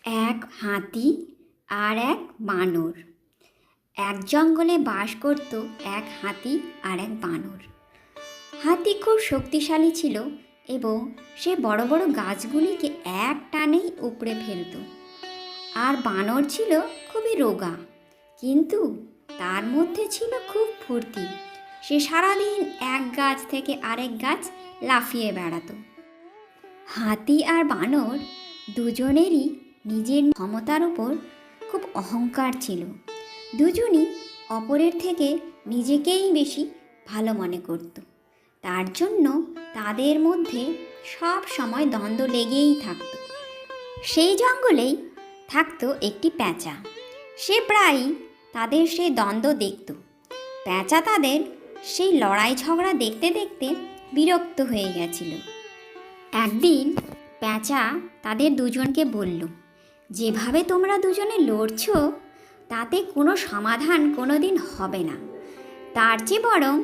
এক হাতি আর এক বানর। এক জঙ্গলে বাস করত এক হাতি আর এক বানর। হাতি খুব শক্তিশালী ছিল এবং সে বড় বড় গাছগুলিকে এক টানেই উপড়ে ফেলত। আর বানর ছিল খুবই রোগা, কিন্তু তার মধ্যে ছিল খুব ফুর্তি। সে সারাদিন এক গাছ থেকে আরেক গাছ লাফিয়ে বেড়াতো। হাতি আর বানর দুজনেরই নিজের ক্ষমতার উপর খুব অহংকার ছিল। দুজনই অপরের থেকে নিজেকেই বেশি ভালো মনে করত। তার জন্য তাদের মধ্যে সব সময় দ্বন্দ্ব লেগেই থাকত। সেই জঙ্গলেই থাকতো একটি প্যাঁচা। সে প্রায়ই তাদের সেই দ্বন্দ্ব দেখত। প্যাঁচা তাদের সেই লড়াই ঝগড়া দেখতে দেখতে বিরক্ত হয়ে গেছিল। একদিন প্যাঁচা তাদের দুজনকে বলল, যেভাবে তোমরা দুজনে লড়ছো তাতে কোনো সমাধান কোনো দিন হবে না। তার চেয়ে বরং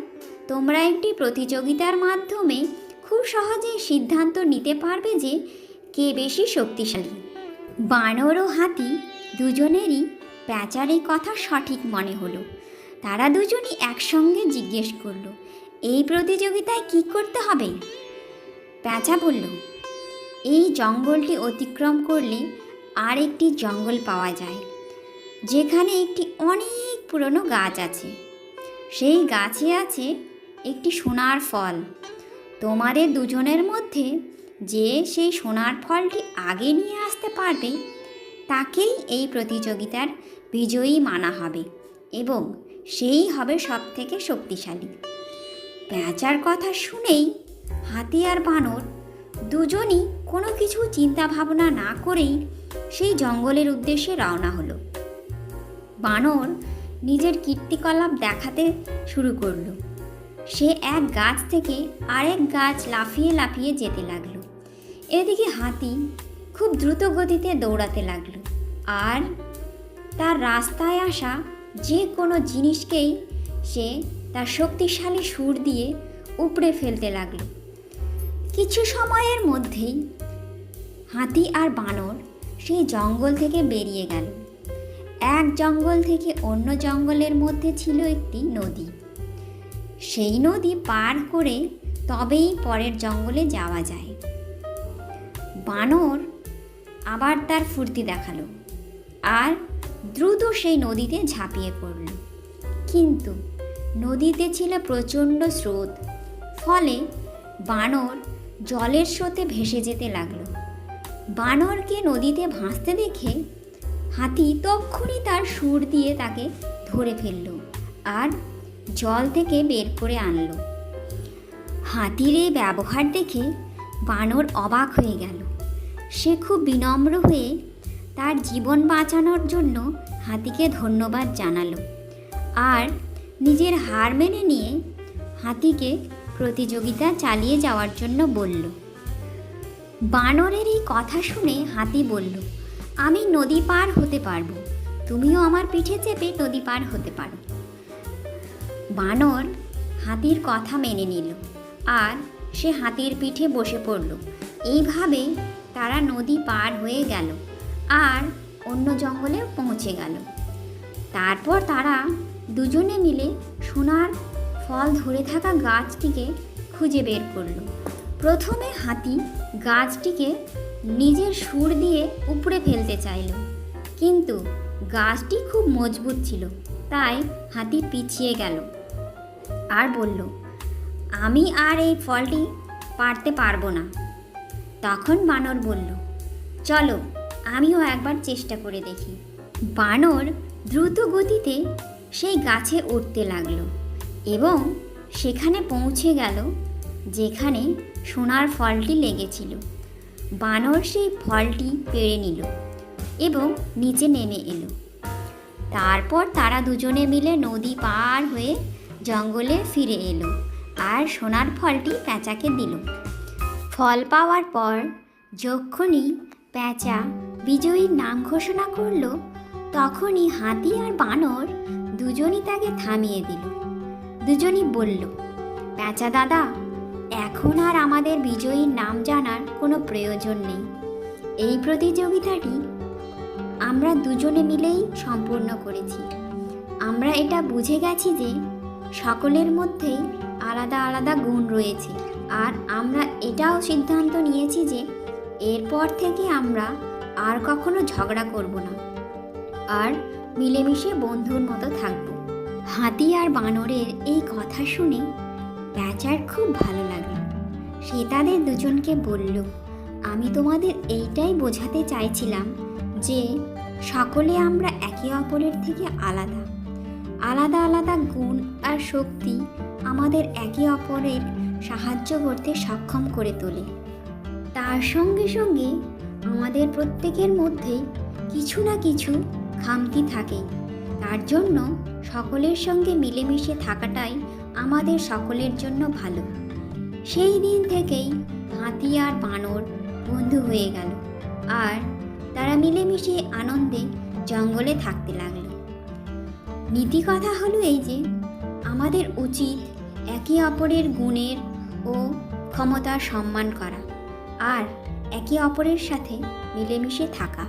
তোমরা একটি প্রতিযোগিতার মাধ্যমে খুব সহজেই সিদ্ধান্ত নিতে পারবে যে কে বেশি শক্তিশালী। বানর ও হাতি দুজনেরই প্যাঁচার এই কথা সঠিক মনে হলো। তারা দুজনই একসঙ্গে জিজ্ঞেস করলো, এই প্রতিযোগিতায় কি করতে হবে? প্যাঁচা বলল, এই জঙ্গলটি অতিক্রম করলে আর একটি জঙ্গল পাওয়া যায়, যেখানে একটি অনেক পুরনো গাছ আছে। সেই গাছে আছে একটি সোনার ফল। তোমাদের দুজনের মধ্যে যে সেই সোনার ফলটি আগে নিয়ে আসতে পারবে তাকেই এই প্রতিযোগিতার বিজয়ী মানা হবে এবং সেই হবে সবথেকে শক্তিশালী। প্যাঁচার কথা শুনেই হাতি আর বানর দুজনই কোনো কিছু চিন্তা ভাবনা না করেই সেই জঙ্গলের উদ্দেশ্যে রওনা হলো। বানর নিজের কীর্তিকলাপ দেখাতে শুরু করলো। সে এক গাছ থেকে আরেক গাছ লাফিয়ে লাফিয়ে যেতে লাগলো। এদিকে হাতি খুব দ্রুত গতিতে দৌড়াতে লাগলো আর তার রাস্তায় আসা যে কোনো জিনিসকেই সে তার শক্তিশালী সুর দিয়ে উপড়ে ফেলতে লাগলো। কিছু সময়ের মধ্যেই হাতি আর বানর সেই জঙ্গল থেকে বেরিয়ে গেল। এক জঙ্গল থেকে অন্য জঙ্গলের মধ্যে ছিল একটি নদী। সেই নদী পার করে তবেই পরের জঙ্গলে যাওয়া যায়। বানর আবার তার ফুর্তি দেখালো আর দ্রুত সেই নদীতে ঝাঁপিয়ে পড়ল। কিন্তু নদীতে ছিল প্রচণ্ড স্রোত, ফলে বানর জলের স্রোতে ভেসে যেতে লাগলো। বানরকে নদীতে ভাসতে দেখে হাতি তক্ষুনি তার সুর দিয়ে তাকে ধরে ফেলল আর জল থেকে বের করে আনল। হাতির এই ব্যবহার দেখে বানর অবাক হয়ে গেল। সে খুব বিনম্র হয়ে তার জীবন বাঁচানোর জন্য হাতিকে ধন্যবাদ জানালো আর নিজের হার মেনে নিয়ে হাতিকে প্রতিযোগিতা চালিয়ে যাওয়ার জন্য বলল। বানরের এই কথা শুনে হাতি বলল, আমি নদী পার হতে পারবো, তুমিও আমার পিঠে চেপে নদী পার হতে পারো। বানর হাতির কথা মেনে নিল আর সে হাতির পিঠে বসে পড়ল। এইভাবে তারা নদী পার হয়ে গেল আর অন্য জঙ্গলে পৌঁছে গেল। তারপর তারা দুজনে মিলে সোনার ফল ধরে থাকা গাছটিকে খুঁজে বের করল। প্রথমে হাতি গাছটিকে নিজের সুর দিয়ে উপড়ে ফেলতে চাইল, কিন্তু গাছটি খুব মজবুত ছিল, তাই হাতি পিছিয়ে গেল আর বলল, আমি আর এই ফলটি পারতে পারবো না। তখন বানর বলল, চলো আমিও একবার চেষ্টা করে দেখি। বানর দ্রুত গতিতে সেই গাছে উঠতে লাগলো এবং সেখানে পৌঁছে গেল যেখানে সোনার ফলটি লেগেছিল। বানর সেই ফলটি পেড়ে নিল এবং নিচে নেমে এলো। তারপর তারা দুজনে মিলে নদী পার হয়ে জঙ্গলে ফিরে এলো আর সোনার ফলটি প্যাঁচাকে দিল। ফল পাওয়ার পর যখনই প্যাঁচা বিজয়ীর নাম ঘোষণা করলো, তখনই হাতি আর বানর দুজনই তাকে থামিয়ে দিল। দুজনই বলল, প্যাঁচা দাদা, এখন আর আমাদের বিজয়ীর নাম জানার কোনো প্রয়োজন নেই। এই প্রতিযোগিতাটি আমরা দুজনে মিলেই সম্পূর্ণ করেছি। আমরা এটা বুঝে গেছি যে সকলের মধ্যেই আলাদা আলাদা গুণ রয়েছে, আর আমরা এটাও সিদ্ধান্ত নিয়েছি যে এরপর থেকে আমরা আর কখনো ঝগড়া করব না, আর মিলেমিশে বন্ধুর মতো থাকব। হাতি আর বানরের এই কথা শুনে প্যাঁচার খুব ভালো লাগলো। সে তাদের দুজনকে বলল, আমি তোমাদের এইটাই বোঝাতে চাইছিলাম যে সকলে আমরা একে অপরের থেকে আলাদা। আলাদা আলাদা গুণ আর শক্তি আমাদের একে অপরের সাহায্য করতে সক্ষম করে তোলে। তার সঙ্গে সঙ্গে আমাদের প্রত্যেকের মধ্যেই কিছু না কিছু খামতি থাকে। তার জন্য সকলের সঙ্গে মিলেমিশে থাকাটাই আমাদের সকলের জন্য ভালো। সেই দিন থেকেই হাতি আর বানর বন্ধু হয়ে গেল, আর তারা মিলেমিশে আনন্দে জঙ্গলে থাকতে লাগলো। নীতি কথা হলো এই যে আমাদের উচিত একে অপরের গুণের ও ক্ষমতার সম্মান করা, আর একে অপরের সাথে মিলেমিশে থাকা।